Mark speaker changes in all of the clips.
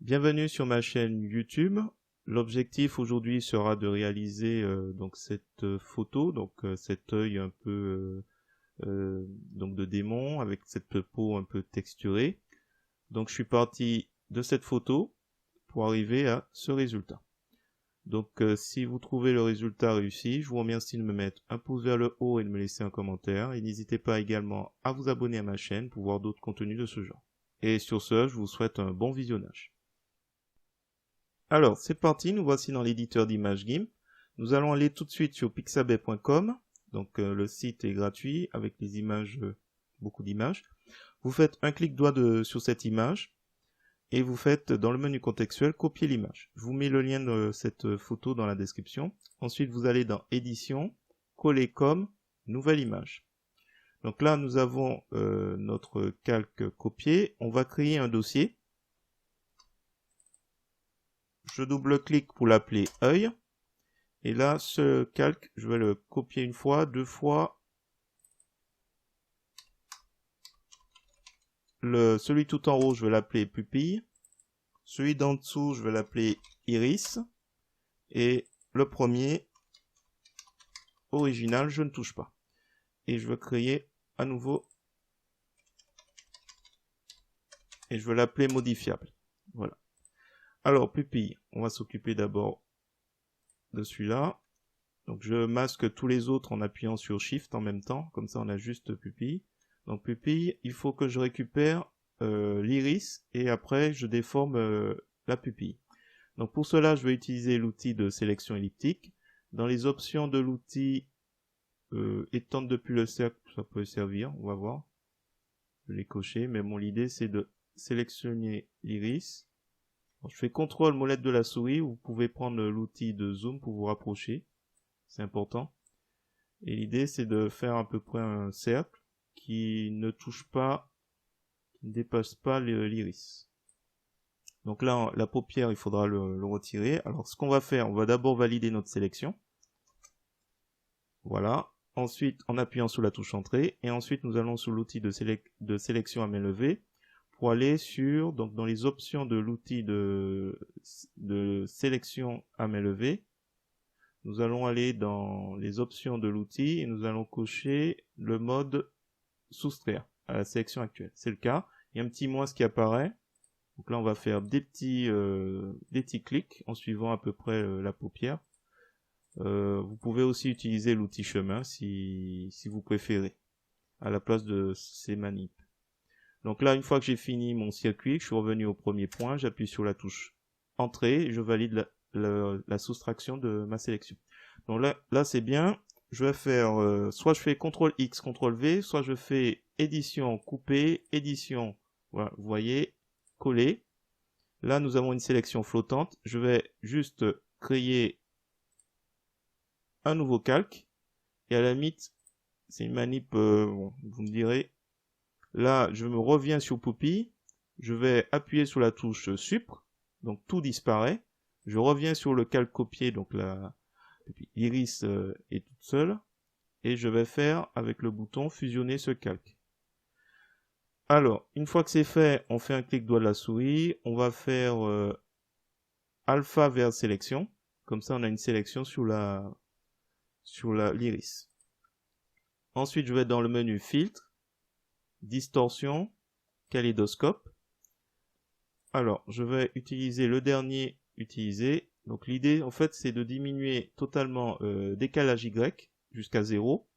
Speaker 1: Bienvenue sur ma chaîne YouTube. L'objectif aujourd'hui sera de réaliser donc cette photo, donc cet œil un peu donc de démon avec cette peau un peu texturée. Donc je suis parti de cette photo pour arriver à ce résultat. Donc si vous trouvez le résultat réussi, je vous remercie de me mettre un pouce vers le haut et de me laisser un commentaire. Et n'hésitez pas également à vous abonner à ma chaîne pour voir d'autres contenus de ce genre. Et sur ce, je vous souhaite un bon visionnage. Alors, c'est parti, nous voici dans l'éditeur d'images GIMP. Nous allons aller tout de suite sur pixabay.com. Donc, le site est gratuit avec les images, beaucoup d'images. Vous faites un clic droit sur cette image et vous faites dans le menu contextuel copier l'image. Je vous mets le lien de cette photo dans la description. Ensuite, vous allez dans édition, coller comme, nouvelle image. Donc là, nous avons notre calque copié. On va créer un dossier. Je double-clique pour l'appeler œil. Et là, ce calque, je vais le copier une fois, deux fois. Celui tout en haut, je vais l'appeler pupille. Celui d'en dessous, je vais l'appeler iris. Et le premier, original, je ne touche pas. Et je vais créer à nouveau. Et je vais l'appeler modifiable. Voilà. Alors, pupille, on va s'occuper d'abord de celui-là. Donc, je masque tous les autres en appuyant sur Shift en même temps. Comme ça, on a juste pupille. Donc, pupille, il faut que je récupère l'iris et après, je déforme la pupille. Donc, pour cela, je vais utiliser l'outil de sélection elliptique. Dans les options de l'outil étendre depuis le cercle, ça peut servir, on va voir. Je l'ai coché, mais mon idée, c'est de sélectionner l'iris. Je fais CTRL molette de la souris, vous pouvez prendre l'outil de zoom pour vous rapprocher. C'est important. Et l'idée, c'est de faire à peu près un cercle qui ne touche pas, qui ne dépasse pas l'iris. Donc là, la paupière, il faudra le retirer. Alors, ce qu'on va faire, on va d'abord valider notre sélection. Voilà. Ensuite, en appuyant sur la touche entrée. Et ensuite, nous allons sur l'outil de sélection à main levée pour aller sur, donc dans les options de l'outil de sélection à main levée. Nous allons aller dans les options de l'outil et nous allons cocher le mode soustraire à la sélection actuelle. C'est le cas. Il y a un petit moins qui apparaît. Donc là, on va faire des petits clics en suivant à peu près la paupière. Vous pouvez aussi utiliser l'outil chemin si vous préférez à la place de ces manips. Donc là, une fois que j'ai fini mon circuit, je suis revenu au premier point, j'appuie sur la touche entrée et je valide la soustraction de ma sélection. Donc là c'est bien. Je vais faire, soit je fais CTRL X, CTRL V, soit je fais édition, couper, édition, voilà, vous voyez, coller. Là, nous avons une sélection flottante. Je vais juste créer un nouveau calque. Et à la limite, c'est une manip, bon, vous me direz. Là, je me reviens sur pupille. Je vais appuyer sur la touche Supr. Donc tout disparaît. Je reviens sur le calque copié, donc l'iris est toute seule. Et je vais faire, avec le bouton, fusionner ce calque. Alors, une fois que c'est fait, on fait un clic droit de la souris. On va faire alpha vers sélection. Comme ça, on a une sélection sur l'iris. Ensuite, je vais dans le menu filtre, distorsion, kaléidoscope. Alors, je vais utiliser le dernier utilisé. Donc, l'idée, en fait, c'est de diminuer totalement décalage Y jusqu'à 0.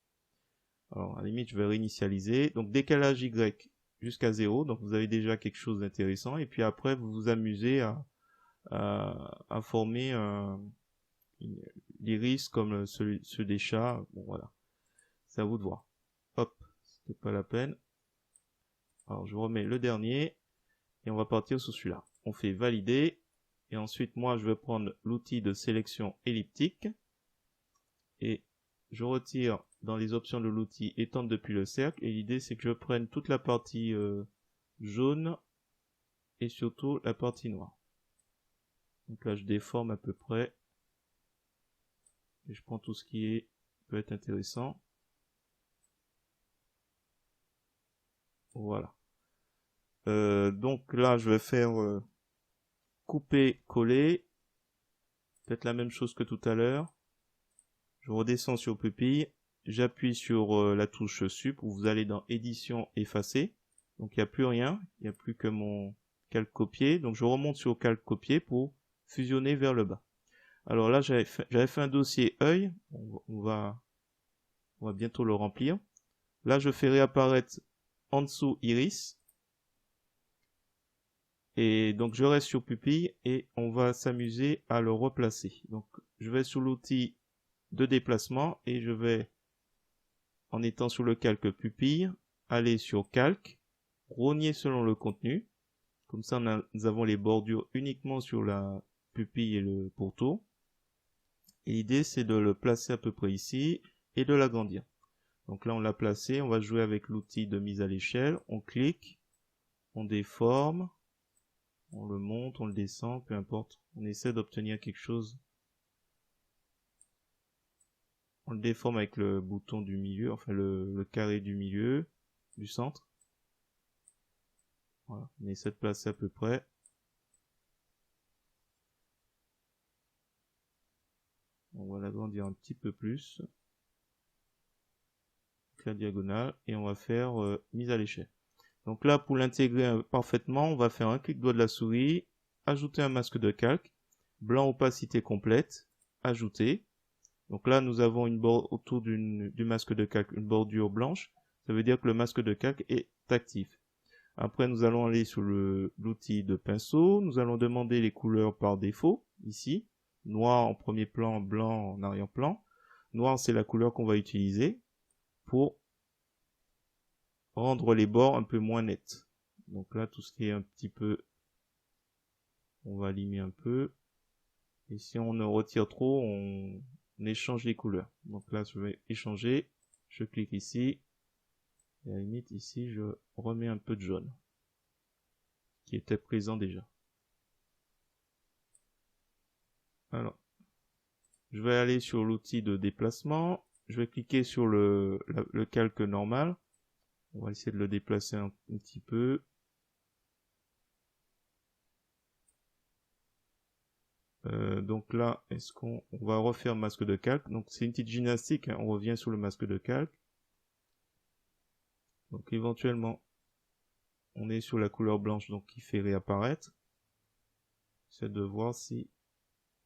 Speaker 1: Alors, à la limite, je vais réinitialiser. Donc, décalage Y jusqu'à 0. Donc, vous avez déjà quelque chose d'intéressant. Et puis après, vous vous amusez à former l'iris comme ceux des chats. Bon, voilà. C'est à vous de voir. Hop, c'était pas la peine. Alors, je remets le dernier. Et on va partir sur celui-là. On fait valider. Et ensuite, moi, je vais prendre l'outil de sélection elliptique. Et je retire dans les options de l'outil étendre depuis le cercle. Et l'idée, c'est que je prenne toute la partie jaune et surtout la partie noire. Donc là, je déforme à peu près. Et je prends tout ce qui peut être intéressant. Voilà. Donc là, je vais faire couper, coller. Peut-être la même chose que tout à l'heure. Je redescends sur pupille. J'appuie sur la touche sup où vous allez dans édition effacer. Donc il n'y a plus rien. Il n'y a plus que mon calque copier. Donc je remonte sur calque copier pour fusionner vers le bas. Alors là, j'avais fait un dossier œil. On va bientôt le remplir. Là, je fais réapparaître en dessous iris. Et donc, je reste sur pupille et on va s'amuser à le replacer. Donc, je vais sur l'outil de déplacement et je vais, en étant sur le calque pupille, aller sur calque, rogner selon le contenu. Comme ça, nous avons les bordures uniquement sur la pupille et le pourtour. Et l'idée, c'est de le placer à peu près ici et de l'agrandir. Donc là, on l'a placé. On va jouer avec l'outil de mise à l'échelle. On clique, on déforme, on le monte, on le descend, peu importe. On essaie d'obtenir quelque chose. On le déforme avec le bouton du milieu, enfin le carré du milieu, du centre. Voilà, on essaie de placer à peu près. On va l'agrandir un petit peu plus. La diagonale et on va faire mise à l'échelle. Donc là, pour l'intégrer parfaitement, on va faire un clic droit de la souris, ajouter un masque de calque, blanc opacité complète, ajouter. Donc là, nous avons autour du masque de calque une bordure blanche. Ça veut dire que le masque de calque est actif. Après, nous allons aller sur l'outil de pinceau. Nous allons demander les couleurs par défaut, ici. Noir en premier plan, blanc en arrière-plan. Noir, c'est la couleur qu'on va utiliser pour rendre les bords un peu moins nets. Donc là, tout ce qui est un petit peu, on va limer un peu. Et si on ne retire trop, on échange les couleurs. Donc là, je vais échanger. Je clique ici. Et à la limite, ici, je remets un peu de jaune. Qui était présent déjà. Alors, je vais aller sur l'outil de déplacement. Je vais cliquer sur le calque normal. On va essayer de le déplacer un petit peu. Donc là, est-ce qu'on va refaire masque de calque? Donc c'est une petite gymnastique, hein. On revient sur le masque de calque. Donc éventuellement, on est sur la couleur blanche, donc qui fait réapparaître. C'est de voir si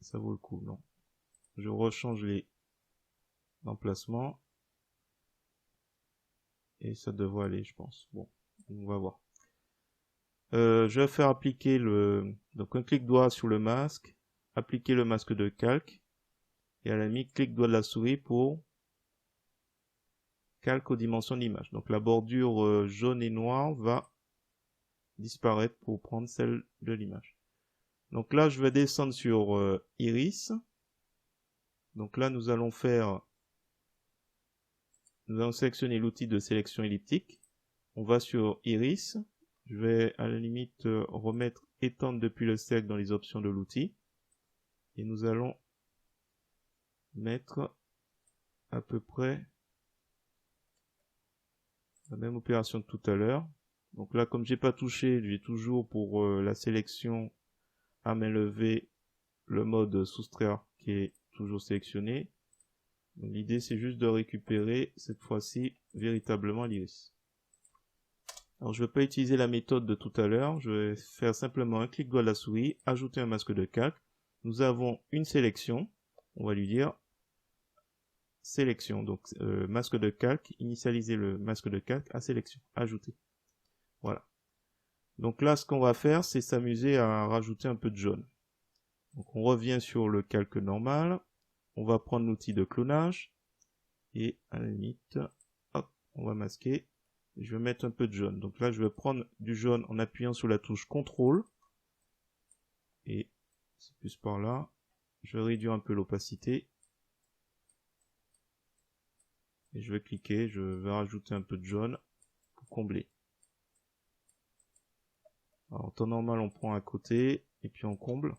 Speaker 1: ça vaut le coup. Non. Je rechange les emplacements. Et ça devrait aller, je pense. Bon, on va voir. Je vais faire appliquer donc un clic droit sur le masque, appliquer le masque de calque, et à la limite, clic droit de la souris pour calque aux dimensions de l'image. Donc la bordure jaune et noire va disparaître pour prendre celle de l'image. Donc là, je vais descendre sur Iris. Donc là, nous allons sélectionner l'outil de sélection elliptique. On va sur Iris. Je vais à la limite remettre étendre depuis le cercle dans les options de l'outil. Et nous allons mettre à peu près la même opération que tout à l'heure. Donc là, comme j'ai pas touché, j'ai toujours pour la sélection à main levée le mode soustraire qui est toujours sélectionné. L'idée, c'est juste de récupérer cette fois-ci véritablement l'iris. Alors, je ne vais pas utiliser la méthode de tout à l'heure. Je vais faire simplement un clic droit de la souris, ajouter un masque de calque. Nous avons une sélection. On va lui dire sélection. Donc, masque de calque, initialiser le masque de calque à sélection, ajouter. Voilà. Donc là, ce qu'on va faire, c'est s'amuser à rajouter un peu de jaune. Donc, on revient sur le calque normal. On va prendre l'outil de clonage. Et à la limite, hop, on va masquer. Je vais mettre un peu de jaune. Donc là, je vais prendre du jaune en appuyant sur la touche CTRL. Et c'est plus par là. Je vais réduire un peu l'opacité. Et je vais cliquer, je vais rajouter un peu de jaune pour combler. Alors en temps normal, on prend à côté et puis on comble.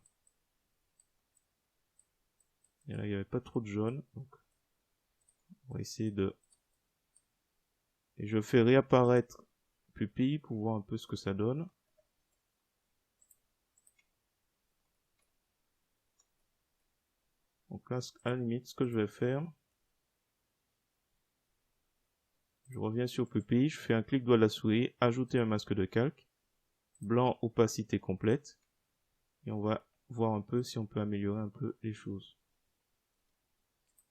Speaker 1: Et là, il n'y avait pas trop de jaune. Donc on va essayer de... Et je fais réapparaître pupille pour voir un peu ce que ça donne. Donc là, à la limite, ce que je vais faire, je reviens sur pupille, je fais un clic droit de la souris, ajouter un masque de calque, blanc, opacité complète, et on va voir un peu si on peut améliorer un peu les choses.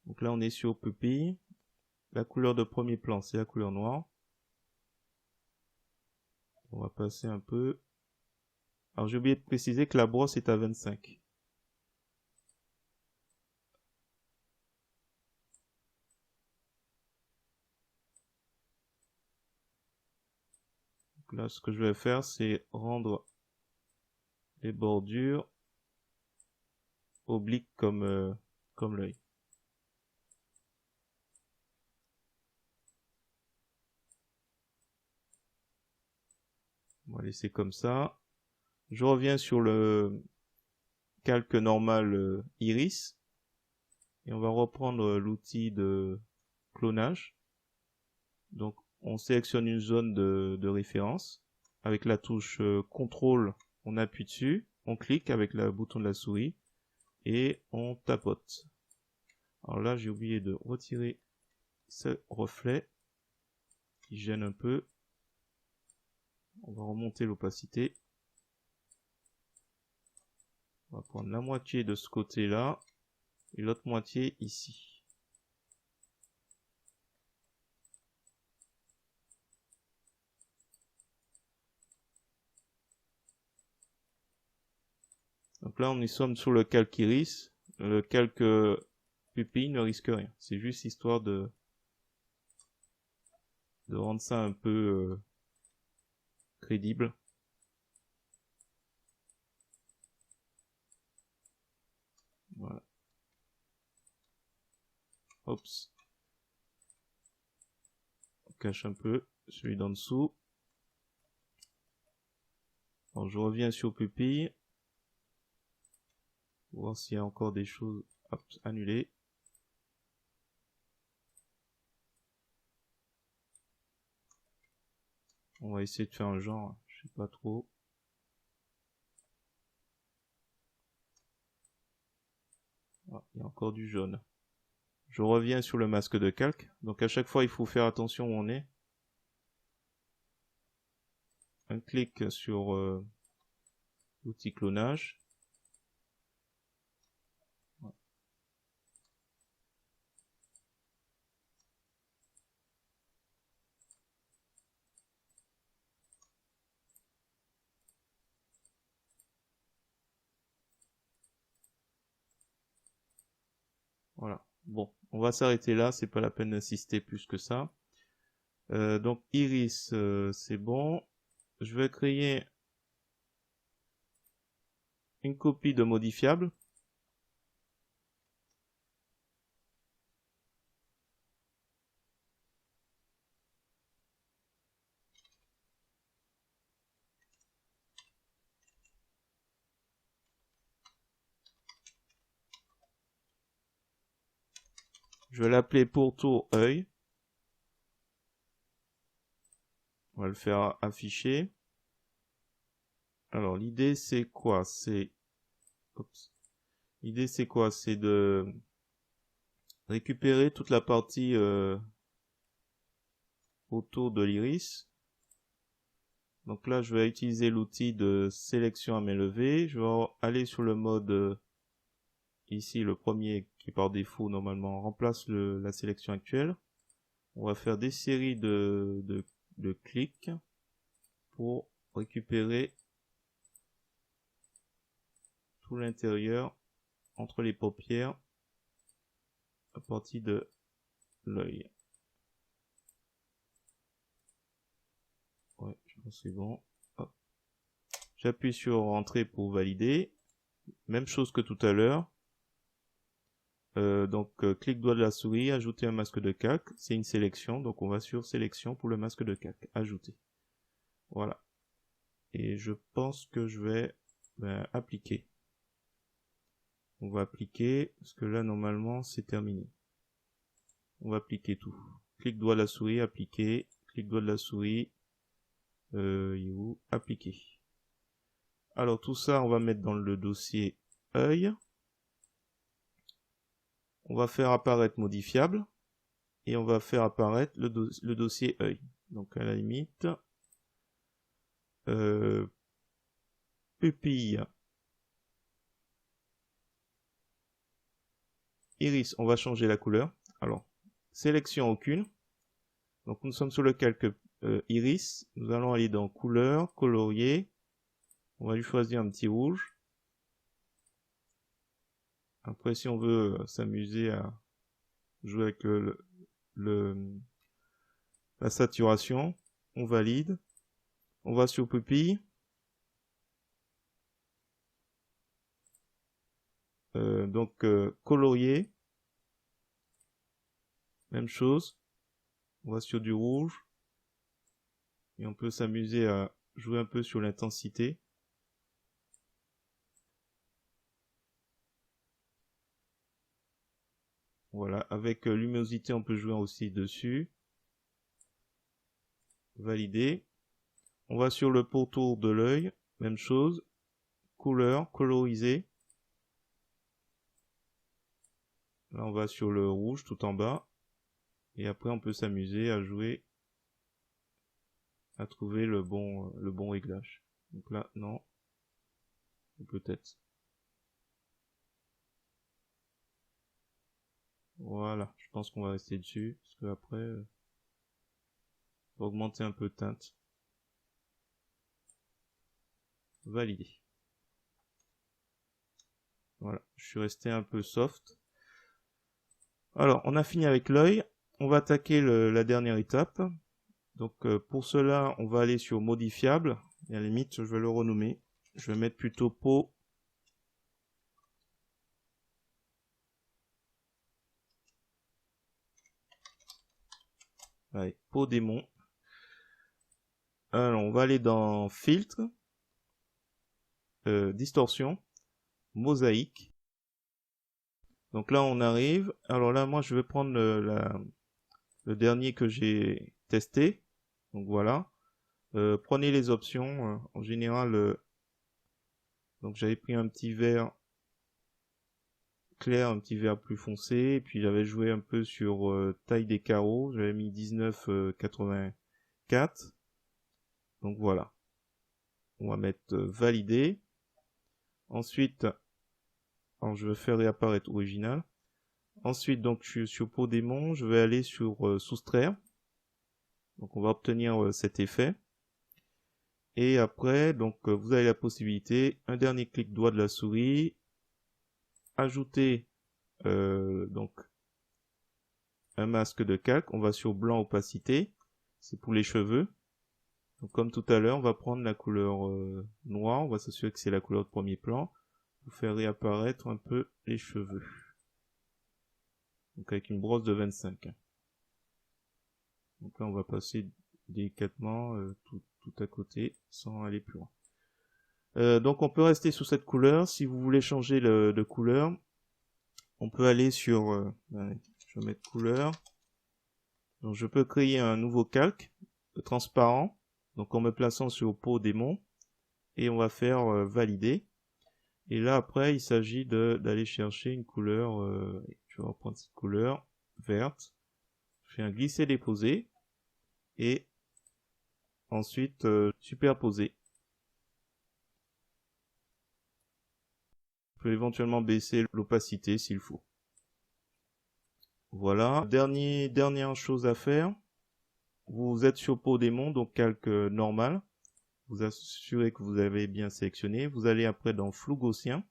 Speaker 1: Donc là, on est sur pupille. La couleur de premier plan, c'est la couleur noire. On va passer un peu. Alors, j'ai oublié de préciser que la brosse est à 25. Donc là, ce que je vais faire, c'est rendre les bordures obliques comme l'œil. On va laisser comme ça. Je reviens sur le calque normal iris. Et on va reprendre l'outil de clonage. Donc, on sélectionne une zone de référence. Avec la touche CTRL, on appuie dessus. On clique avec le bouton de la souris. Et on tapote. Alors là, j'ai oublié de retirer ce reflet qui gêne un peu. On va remonter l'opacité. On va prendre la moitié de ce côté-là et l'autre moitié ici. Donc là, on y sommes sur le calque iris. Le calque pupille ne risque rien. C'est juste histoire de rendre ça un peu crédible. Voilà. Oups. On cache un peu celui d'en dessous. Alors je reviens sur pupille. Voir s'il y a encore des choses à annuler. On va essayer de faire un genre, je sais pas trop. Ah, il y a encore du jaune. Je reviens sur le masque de calque. Donc à chaque fois, il faut faire attention où on est. Un clic sur l'outil clonage. Voilà. Bon, on va s'arrêter là. C'est pas la peine d'insister plus que ça. Donc iris, c'est bon. Je vais créer une copie de modifiable. Je vais l'appeler pourtour œil. On va le faire afficher. Alors l'idée c'est quoi? L'idée c'est quoi? C'est de récupérer toute la partie autour de l'iris. Donc là, je vais utiliser l'outil de sélection à main levée. Je vais aller sur le mode ici, le premier qui par défaut normalement remplace la sélection actuelle. On va faire des séries de clics pour récupérer tout l'intérieur entre les paupières à partir de l'œil. Ouais, je pense que c'est bon. J'appuie sur Entrée pour valider. Même chose que tout à l'heure. Clic droit de la souris, ajouter un masque de calque. C'est une sélection, donc on va sur sélection pour le masque de calque. Ajouter. Voilà. Et je pense que je vais appliquer. On va appliquer, parce que là normalement c'est terminé. On va appliquer tout. Clic droit de la souris, appliquer. Clic droit de la souris, appliquer. Alors tout ça, on va mettre dans le dossier œil. on va faire apparaître modifiable et on va faire apparaître le dossier œil. Donc à la limite, pupille, iris, on va changer la couleur. Alors, sélection aucune. Donc nous sommes sur le calque iris. Nous allons aller dans couleur, colorier. On va lui choisir un petit rouge. Après, si on veut s'amuser à jouer avec la saturation, on valide. On va sur pupille. Donc colorier. Même chose. On va sur du rouge. Et on peut s'amuser à jouer un peu sur l'intensité. Voilà, avec luminosité, on peut jouer aussi dessus. Valider. On va sur le pourtour de l'œil. Même chose. Couleur, coloriser. Là, on va sur le rouge tout en bas. Et après, on peut s'amuser à jouer, à trouver le bon réglage. Donc là, non. Peut-être. Voilà, je pense qu'on va rester dessus. Parce que après, on va augmenter un peu de teinte. Valider. Voilà, je suis resté un peu soft. Alors, on a fini avec l'œil. On va attaquer la dernière étape. Donc, pour cela, on va aller sur modifiable. Et à la limite, je vais le renommer. Je vais mettre plutôt peau. Allez, peau démon. Alors, on va aller dans filtre, distorsion, mosaïque. Donc là, on arrive. Alors là, moi, je vais prendre le dernier que j'ai testé. Donc voilà. Prenez les options. En général, donc j'avais pris un petit vert clair, un petit vert plus foncé. Et puis j'avais joué un peu sur taille des carreaux. J'avais mis 19,84. Donc voilà. On va mettre valider. Ensuite, alors je vais faire réapparaître original. Ensuite, donc je suis sur peau démon, je vais aller sur soustraire. Donc on va obtenir cet effet. Et après, donc vous avez la possibilité, un dernier clic doigt de la souris, ajouter donc un masque de calque. On va sur blanc opacité, c'est pour les cheveux. Donc comme tout à l'heure, on va prendre la couleur noire, on va s'assurer que c'est la couleur de premier plan, pour faire réapparaître un peu les cheveux. Donc avec une brosse de 25. Donc là, on va passer délicatement tout à côté sans aller plus loin. Donc on peut rester sous cette couleur. Si vous voulez changer de couleur, on peut aller sur... allez, je vais mettre couleur. Donc je peux créer un nouveau calque transparent. Donc en me plaçant sur peau démon. Et on va faire valider. Et là après, il s'agit d'aller chercher une couleur... je vais reprendre cette couleur verte. Je fais un glisser-déposer. Et ensuite superposer. On peut éventuellement baisser l'opacité s'il faut. Voilà. Dernière chose à faire. Vous êtes sur peau démon, donc calque normal. Vous assurez que vous avez bien sélectionné. Vous allez après dans flou gaussien.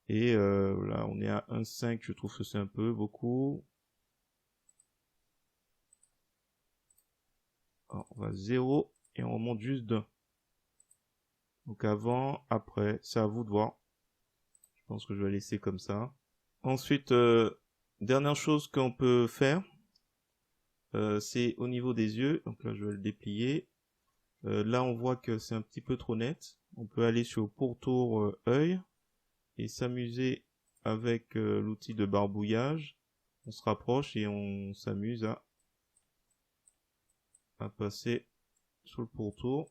Speaker 1: Et là, on est à 1,5. Je trouve que c'est un peu beaucoup. Alors, on va 0 et on remonte juste d'un. Donc avant, après, c'est à vous de voir. Je pense que je vais laisser comme ça. Ensuite, dernière chose qu'on peut faire, c'est au niveau des yeux. Donc là, je vais le déplier. Là, on voit que c'est un petit peu trop net. On peut aller sur pourtour œil et s'amuser avec l'outil de barbouillage. On se rapproche et on s'amuse à passer sur le pourtour.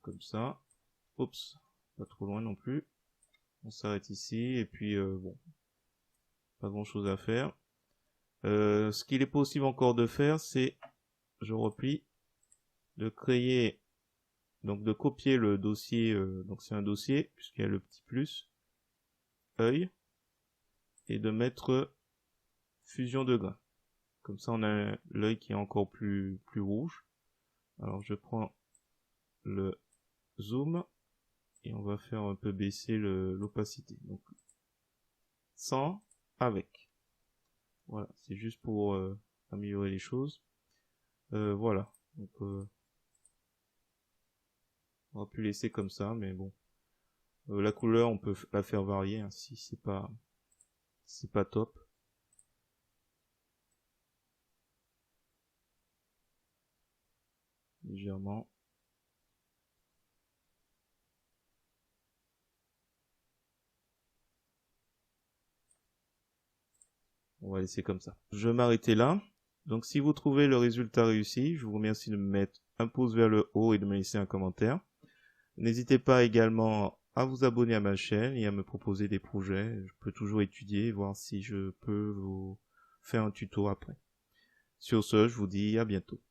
Speaker 1: Comme ça. Oups, pas trop loin non plus. On s'arrête ici et puis bon. pas grand chose à faire. Ce qu'il est possible encore de faire, c'est, je replie, de créer, donc de copier le dossier, donc c'est un dossier, puisqu'il y a le petit plus, œil, et de mettre fusion de grains. Comme ça, on a l'œil qui est encore plus rouge. Alors, je prends le zoom, et on va faire un peu baisser l'opacité. Donc, sans, avec. Voilà, c'est juste pour améliorer les choses. Voilà. Donc, on va plus laisser comme ça, mais bon. La couleur, on peut la faire varier hein, si c'est pas top. Légèrement. On va laisser comme ça. Je vais m'arrêter là. Donc si vous trouvez le résultat réussi, je vous remercie de me mettre un pouce vers le haut et de me laisser un commentaire. N'hésitez pas également à vous abonner à ma chaîne et à me proposer des projets. Je peux toujours étudier et voir si je peux vous faire un tuto après. Sur ce, je vous dis à bientôt.